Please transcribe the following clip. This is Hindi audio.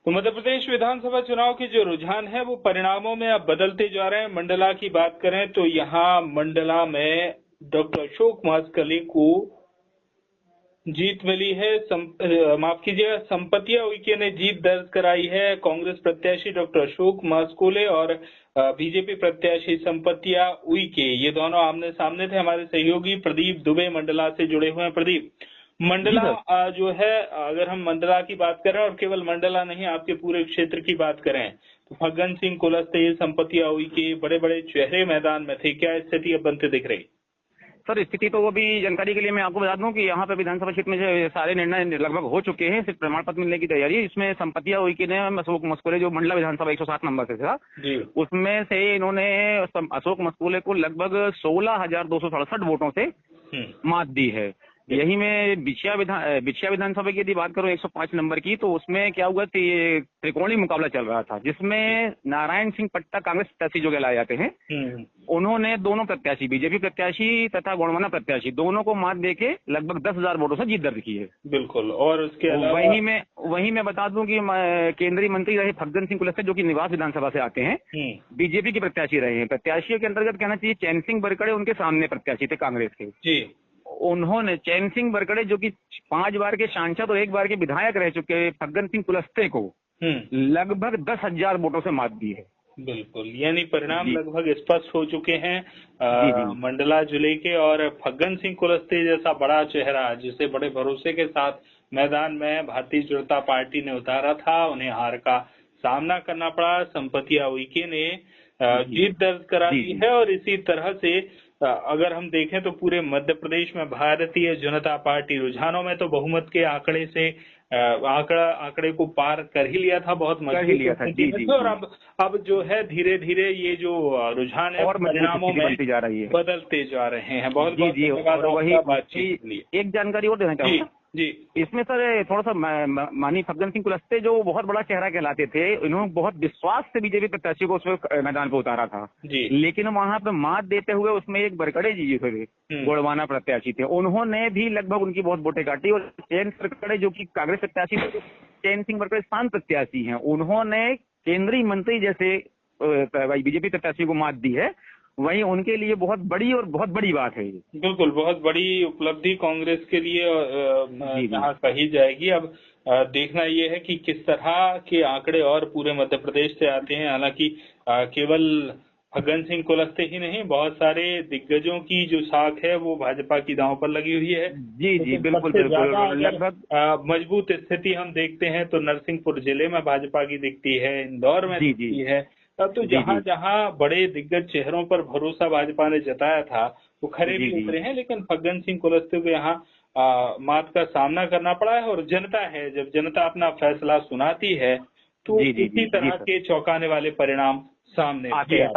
तो मध्य प्रदेश विधानसभा चुनाव के जो रुझान है वो परिणामों में अब बदलते जा रहे हैं। मंडला की बात करें तो यहाँ मंडला में डॉक्टर अशोक मास्कली को जीत मिली है। माफ कीजिएगा, संपतिया उइके ने जीत दर्ज कराई है। कांग्रेस प्रत्याशी डॉक्टर अशोक मास्कोले और बीजेपी प्रत्याशी संपतिया उइके, ये दोनों आमने सामने थे। हमारे सहयोगी प्रदीप दुबे मंडला से जुड़े हुए हैं। प्रदीप, मंडला जो है, अगर हम मंडला की बात करें और केवल मंडला नहीं आपके पूरे क्षेत्र की बात करें तो फग्गन सिंह कुलस्ते, संपतिया उइके, बड़े बड़े चेहरे मैदान में थे। क्या स्थिति अब बनते दिख रही? सर, स्थिति तो अभी जानकारी के लिए मैं आपको बता दूं कि यहाँ पे विधानसभा क्षेत्र में जो सारे निर्णय लगभग हो चुके हैं। सिर्फ प्रमाण पत्र मिलने की तैयारी है। इसमें संपतिया उइके ने अशोक मस्कोले, जो मंडला विधानसभा 107 नंबर से था, उसमें से इन्होंने अशोक मस्कोले को लगभग 16,267 वोटों से मात दी है। यही में बिछिया विधानसभा की यदि बात करूं 105 नंबर की, तो उसमें क्या हुआ कि त्रिकोणीय मुकाबला चल रहा था, जिसमें नारायण सिंह पट्टा कांग्रेस प्रत्याशी जो कहलाए जाते हैं, उन्होंने दोनों प्रत्याशी, बीजेपी प्रत्याशी तथा गोंडवाना प्रत्याशी, दोनों को मात देके लगभग 10,000 वोटों से जीत दर्ज की है। बिल्कुल। और उसके अलावा वही मैं बता दूं कि केंद्रीय मंत्री रहे फग्गन सिंह कुलस्ते, जो कि निवास विधानसभा से आते हैं, बीजेपी के प्रत्याशी रहे हैं। प्रत्याशियों के अंतर्गत कहना चाहिए चैन सिंह बरकड़े उनके सामने प्रत्याशी थे कांग्रेस के। उन्होंने चैन सिंह बरकड़े, जो कि 5 बार के सांसद और 1 बार के विधायक रह चुके फग्गन सिंह कुलस्ते को लगभग 10,000 वोटों से मात दी है। बिल्कुल, यानी परिणाम लगभग स्पष्ट हो चुके हैं मंडला जिले के। और फग्गन सिंह कुलस्ते जैसा बड़ा चेहरा, जिसे बड़े भरोसे के साथ मैदान में भारतीय जनता पार्टी ने उतारा था, उन्हें हार का सामना करना पड़ा। संपतिया उइके ने जीत दर्ज करा दी है। और इसी तरह से अगर हम देखें तो पूरे मध्य प्रदेश में भारतीय जनता पार्टी रुझानों में तो बहुमत के आंकड़े से आंकड़े को पार कर ही लिया था, बहुत मजबूत। और अब जो है धीरे धीरे ये जो रुझान है और परिणामों में बदलते जा रहे हैं। बहुत वही एक जानकारी और देना चाहूँगा जी। इसमें सर थोड़ा सा मानी फग्गन सिंह कुलस्ते, जो बहुत बड़ा चेहरा कहलाते थे, इन्होंने बहुत विश्वास से बीजेपी प्रत्याशी को उस मैदान पे उतारा था जी। लेकिन वहां पे मात देते हुए उसमें एक बरकड़े जी थे, गोंडवाना प्रत्याशी थे, उन्होंने भी लगभग उनकी बहुत वोटें काटी। और चैन बरकड़े, जो कि कांग्रेस प्रत्याशी, चैन सिंह बरकड़े स्थान प्रत्याशी हैं, उन्होंने केंद्रीय मंत्री जैसे बीजेपी प्रत्याशी को मात दी है। वही उनके लिए बहुत बड़ी बात है ये। बिल्कुल, बहुत बड़ी उपलब्धि कांग्रेस के लिए यहाँ कही जाएगी। अब देखना ये है कि किस तरह के आंकड़े और पूरे मध्य प्रदेश से आते हैं। हालांकि केवल फग्गन सिंह कुलस्ते ही नहीं, बहुत सारे दिग्गजों की जो साख है वो भाजपा की दांव पर लगी हुई है। जी, बिल्कुल। लगभग मजबूत स्थिति हम देखते हैं तो नरसिंहपुर जिले में भाजपा की दिखती है, इंदौर में दिखती है। अब तो जहां बड़े दिग्गज चेहरों पर भरोसा भाजपा ने जताया था वो खरे भी उतरे हैं। लेकिन फग्गन सिंह कुलस्ते को यहाँ मात का सामना करना पड़ा है। और जनता है, जब जनता अपना फैसला सुनाती है तो इसी तरह के चौंकाने वाले परिणाम सामने आते हैं।